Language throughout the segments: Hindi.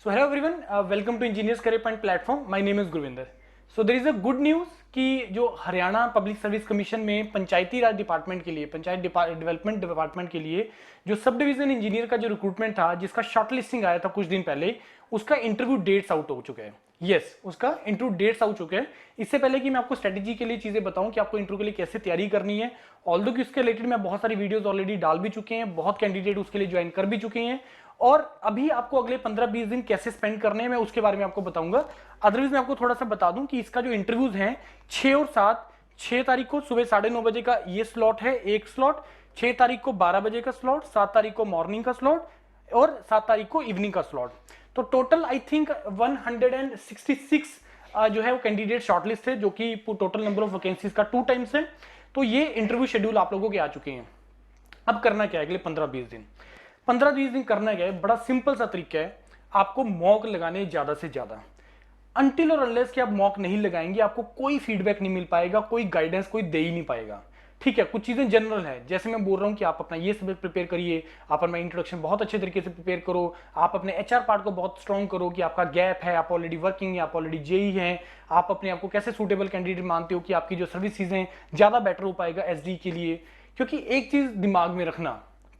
So hello everyone, welcome to Engineers Career Point platform. My name is Gurvinder. So there is a good news कि जो हरियाणा पब्लिक सर्विस कमीशन में पंचायती राज डिपार्टमेंट के लिए, पंचायत डेवलपमेंट डिपार्टमेंट के लिए जो सब डिवीजन इंजीनियर का जो रिक्रूटमेंट था, जिसका शॉर्ट लिस्टिंग आया था कुछ दिन पहले, उसका इंटरव्यू डेट्स आउट हो चुके हैं। यस, उसका इंटरव्यू डेट्स आउट चुके हैं। इससे पहले कि मैं आपको स्ट्रेटेजी के लिए चीजें बताऊं कि आपको इंटरव्यू के लिए कैसे तैयारी करनी है, ऑल्दो कि उसके रिलेटेड मैं बहुत सारी वीडियोस ऑलरेडी डाल भी चुके हैं, बहुत कैंडिडेट उसके लिए ज्वाइन कर भी चुके हैं, और अभी आपको अगले 15-20 दिन कैसे स्पेंड करने हैं मैं उसके बारे में आपको बताऊंगा। अदरवाइज मैं आपको थोड़ा सा बता दूं कि इसका जो इंटरव्यूज हैं 6 और 7, 6 तारीख को सुबह 9:30 बजे का ये स्लॉट है, एक स्लॉट, 6 तारीख को 12 बजे का स्लॉट, 7 तारीख को मॉर्निंग का स्लॉट और 7 तारीख को इवनिंग का स्लॉट। तो टोटल आई थिंक 166 जो है वो कैंडिडेट शॉर्टलिस्ट है, जो कि टोटल नंबर ऑफ वैकेंसीज का 2 टाइम्स है। तो ये इंटरव्यू शेड्यूल आप लोगों के आ चुके हैं। अब करना क्या है अगले 15-20 दिन? 15-20 दिन करना क्या है? बड़ा सिंपल सा तरीका है, आपको मॉक लगाने ज्यादा से ज्यादा। अनटिल और अनलेस कि आप मॉक नहीं लगाएंगे, आपको कोई फीडबैक नहीं मिल पाएगा, कोई गाइडेंस कोई दे ही नहीं पाएगा। ठीक है, कुछ चीजें जनरल है, जैसे मैं बोल रहा हूं कि आप अपना ये सब प्रिपेयर करिए, आप अपना इंट्रोडक्शन बहुत अच्छे तरीके से प्रिपेयर करो, आप अपने एचआर पार्ट को बहुत स्ट्रॉन्ग करो कि आपका गैप है, आप ऑलरेडी वर्किंग है, आप ऑलरेडी जेई हैं, आप अपने आप को कैसे सूटेबल कैंडिडेट मानते हो कि आपकी जो सर्विस चीजें ज्यादा बेटर हो पाएगा एसडी के लिए। क्योंकि एक चीज दिमाग में रखना,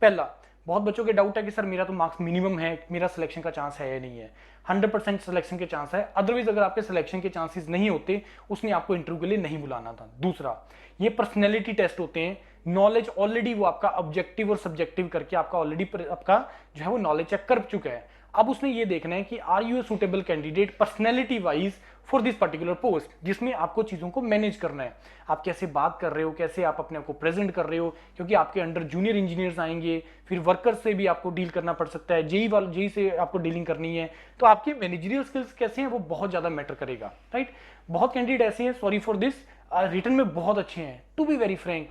पहला, बहुत बच्चों के डाउट है कि सर मेरा तो मार्क्स मिनिमम है, मेरा सिलेक्शन का चांस है या नहीं है। 100% सिलेक्शन के चांस है, अदरवाइज अगर आपके सिलेक्शन के चांसेस नहीं होते उसने आपको इंटरव्यू के लिए नहीं बुलाना था। दूसरा, ये पर्सनैलिटी टेस्ट होते हैं, नॉलेज ऑलरेडी वो आपका ऑब्जेक्टिव और सब्जेक्टिव करके आपका ऑलरेडी आपका जो है वो नॉलेज चेक कर चुका है। अब उसने ये देखना है कि are you a suitable candidate personality wise for this particular post, जिसमें आपको चीजों को मैनेज करना है। आप कैसे बात कर रहे हो, कैसे आप अपने आप को प्रेजेंट कर रहे हो, क्योंकि आपके अंडर जूनियर इंजीनियर्स आएंगे, फिर वर्कर्स से भी आपको डील करना पड़ सकता है, जेई से आपको डीलिंग करनी है, तो आपके मैनेजरियल स्किल्स कैसे हैं वो बहुत ज्यादा मैटर करेगा। राइट, बहुत कैंडिडेट ऐसे हैं, सॉरी फॉर दिस, रिटर्न में बहुत अच्छे हैं, to be very frank,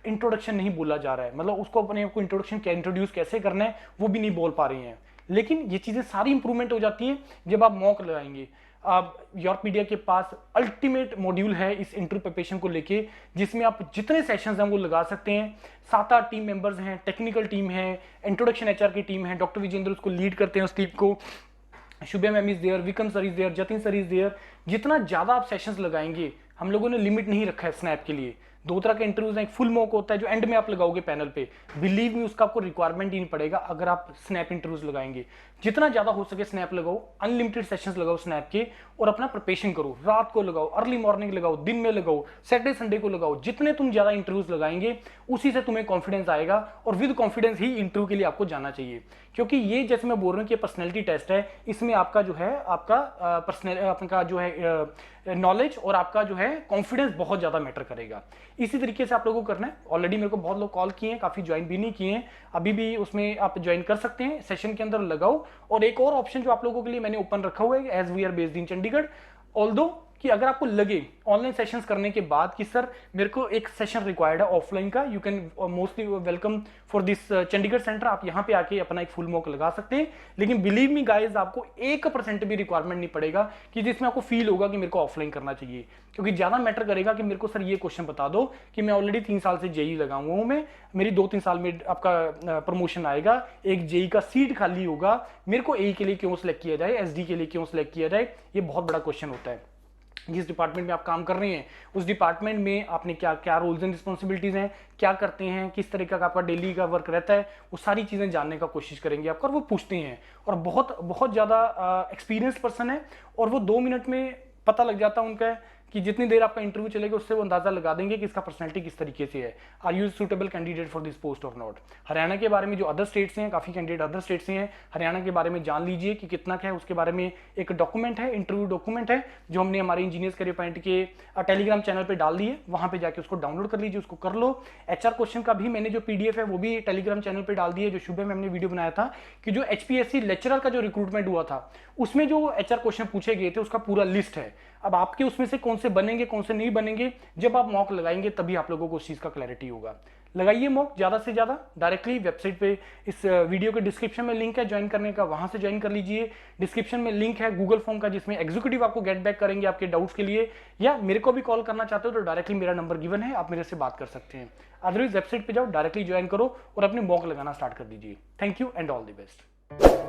introduction नहीं बोला जा रहा है, मतलब उसको अपने आपको इंट्रोड्यूस कैसे करना है वो भी नहीं बोल पा रही हैं। लेकिन ये चीजें सारी इंप्रूवमेंट हो जाती हैं जब आप मॉक लगाएंगे। यूरोपीडिया के पास अल्टीमेट मॉड्यूल है इस इंटरव्यू प्रिपरेशन को लेके, जिसमें आप जितने सेशंस हैं वो लगा सकते हैं। 7-8 टीम मेंबर्स हैं, टेक्निकल टीम है, इंट्रोडक्शन एचआर की टीम है, डॉक्टर विजेंद्र उसको लीड करते हैं उस टीम को, Shubhya ma'am is there, Vikram sir is there, Jatin sir is there. जितना ज्यादा आप सेशंस लगाएंगे, हम लोगों ने लिमिट नहीं रखा है स्नैप के लिए, 2 तरह के इंटरव्यूज हैं, एक फुल मॉक होता है जो एंड में आप लगाओगे पैनल पे, बिलीव मी उसका आपको रिक्वायरमेंट ही नहीं पड़ेगा अगर आप स्नैप इंटरव्यूज लगाएंगे। जितना ज्यादा हो सके स्नैप लगाओ, अनलिमिटेड सेशंस लगाओ स्नैप के, और अपना प्रिपरेशन करो, रात को लगाओ, अर्ली मॉर्निंग लगाओ, दिन में लगाओ, सैटरडे संडे को लगाओ। जितने तुम ज्यादा इंटरव्यूज लगाएंगे उसी से तुम्हें कॉन्फिडेंस आएगा, और विद कॉन्फिडेंस ही इंटरव्यू के लिए आपको जाना चाहिए। क्योंकि ये जैसे मैं बोल रहा हूँ कि पर्सनैलिटी टेस्ट है, इसमें आपका जो है आपका पर्सनल आपका जो है नॉलेज और आपका जो है कॉन्फिडेंस बहुत ज्यादा मैटर करेगा। इसी तरीके से आप लोगों को करना है। ऑलरेडी मेरे को बहुत लोग कॉल किए हैं, काफी ज्वाइन भी नहीं किए हैं, अभी भी उसमें आप ज्वाइन कर सकते हैं, सेशन के अंदर लगाओ। और एक और ऑप्शन जो आप लोगों के लिए मैंने ओपन रखा हुआ है, as we are based in Chandigarh, although कि अगर आपको लगे ऑनलाइन सेशंस करने के बाद कि सर मेरे को एक सेशन रिक्वायर्ड है ऑफलाइन का, you can mostly welcome for this Chandigarh centre, आप यहाँ पे आके अपना एक फुल मॉक लगा सकते हैं। लेकिन बिलीव मी गाइज, आपको 1% भी रिक्वायरमेंट नहीं पड़ेगा कि जिसमें आपको फील होगा कि मेरे को ऑफलाइन करना चाहिए। क्योंकि ज्यादा मैटर करेगा कि मेरे को सर ये क्वेश्चन बता दो कि मैं ऑलरेडी 3 साल से जेई लगा हुआ हूँ, मैं मेरी 2-3 साल में आपका प्रमोशन आएगा, एक जेई का सीट खाली होगा, मेरे को ए के लिए क्यों सिलेक्ट किया जाए, एसडी के लिए क्यों सिलेक्ट किया जाए, ये बहुत बड़ा क्वेश्चन होता है। जिस डिपार्टमेंट में आप काम कर रहे हैं उस डिपार्टमेंट में आपने क्या क्या रोल्स एंड रिस्पॉन्सिबिलिटीज हैं, क्या करते हैं, किस तरीके का आपका डेली का वर्क रहता है, वो सारी चीजें जानने का कोशिश करेंगे आपको, और वो पूछते हैं, और बहुत बहुत ज्यादा एक्सपीरियंस पर्सन है, और वो 2 मिनट में पता लग जाता है उनका कि जितनी देर आपका इंटरव्यू चलेगा उससे वो अंदाजा लगा देंगे कि इसका पर्सनैलिटी किस तरीके से है, are you suitable candidate for this post और नॉट। हरियाणा के बारे में जो अदर स्टेट से हैं, काफी कैंडिडेट अदर स्टेट से हैं, हरियाणा के बारे में जान लीजिए कि कितना क्या है, उसके बारे में एक डॉक्यूमेंट है, इंटरव्यू डॉक्यूमेंट है, जो हमने हमारे इंजीनियर्स करियर पॉइंट के टेलीग्राम चैनल पर डाल दिए, वहां पर जाकर उसको डाउनलोड कर लीजिए, उसको कर लो। एचआर क्वेश्चन का भी मैंने जो पीडीएफ है वो भी टेलीग्राम चैनल पर डाल दिए, जो शुभ में हमने वीडियो बनाया था कि जो एचपीएससी लेक्चरर का जो रिक्रूटमेंट हुआ था उसमें जो एचआर क्वेश्चन पूछे गए थे उसका पूरा लिस्ट है। अब आपके उसमें से कौन से बनेंगे कौन से नहीं बनेंगे, जब आप मॉक लगाएंगे तभी आप लोगों को उस चीज का क्लैरिटी होगा। लगाइए मॉक ज्यादा से ज्यादा, डायरेक्टली वेबसाइट पे इस वीडियो के डिस्क्रिप्शन में लिंक है ज्वाइन करने का, वहां से ज्वाइन कर लीजिए। डिस्क्रिप्शन में लिंक है गूगल फॉर्म का, जिसमें एग्जीक्यूटिव आपको गेट बैक करेंगे आपके डाउट्स के लिए, या मेरे को भी कॉल करना चाहते हो तो डायरेक्टली मेरा नंबर गिवन है, आप मेरे से बात कर सकते हैं। अदरवाइज वेबसाइट पे जाओ, डायरेक्टली ज्वाइन करो और अपने मॉक लगाना स्टार्ट कर दीजिए। Thank you and all the best.